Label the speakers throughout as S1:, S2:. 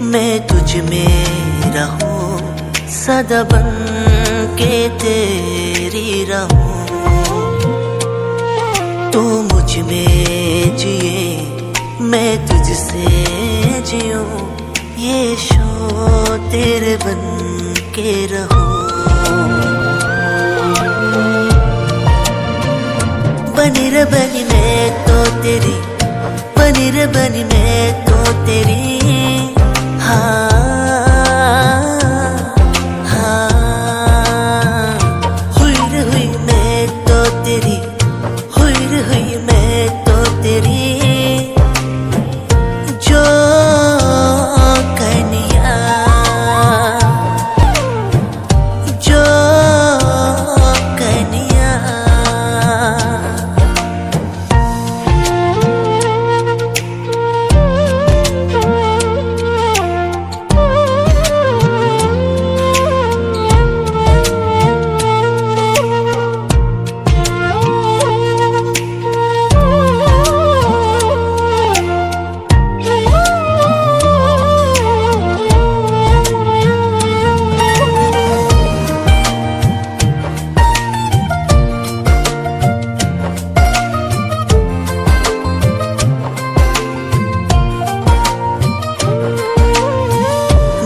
S1: मैं तुझ में रहूं, सदा बन के तेरी रहूं। तू मुझ में जिए, मैं तुझसे जियूं, ये शो तेरे बन के रहूं। बनी रे बनी मैं तो तेरी, बनी रे बनी मैं तो तेरी। हुई रे हुई मैं तो तेरी, हुई रे हुई मैं तो तेरी। जो कन्या, जो कन्या।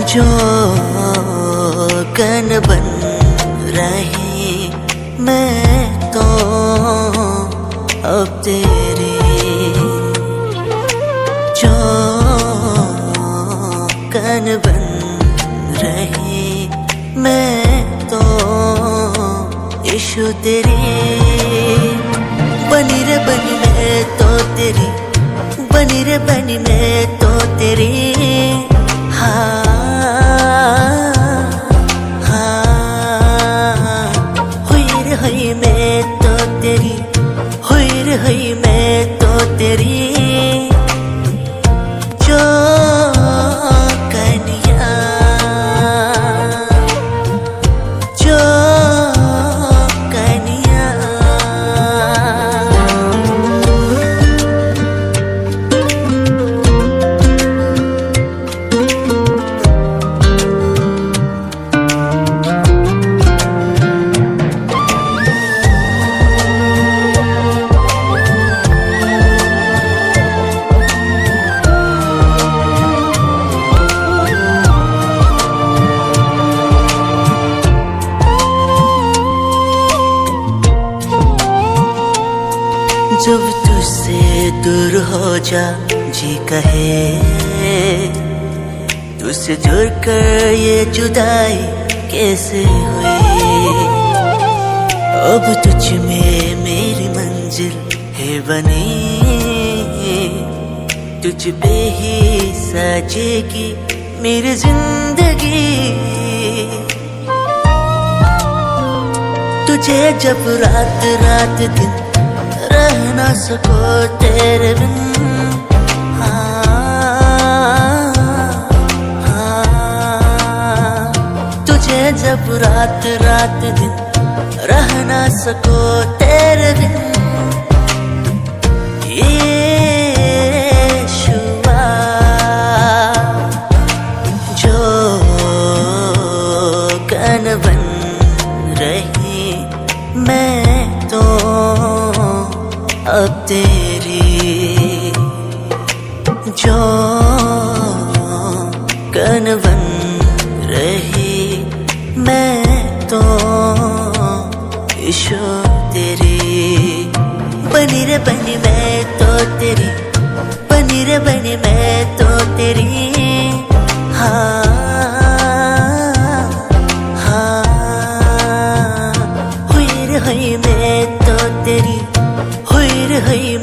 S1: जो कन बन रही मैं तो अब तेरी। जो कन बन रही मैं तो इशू तेरी। बनी रे बनी मैं तो तेरी, बनी रे बनी मैं तो तेरी। हुई मैं तो तेरी, हुई रे हुई मैं तो तेरी। जो कन्या, जो कन्या। जब तुझसे दूर हो जा जी कहे, तुझसे जुड़ कर ये जुदाई कैसे हुई। अब तुझ में मेरी मंजिल है बनी, तुझ पे ही सजेगी मेरी जिंदगी। तुझे जब रात रात दिन रह ना सको तेरे बिन। तुझे जब रात रात दिन रह ना सको तेरे बिन। यीशुआ, जो कन बन रही मैं तो अब तेरी। जो धड़कन बन रही मैं तो इशो तेरी। बनी रे बनी मैं तो तेरी, बनी रे बनी मैं तो तेरी। हाँ हाँ हुई रे हुई मैं तो तेरी, हुई रे हुई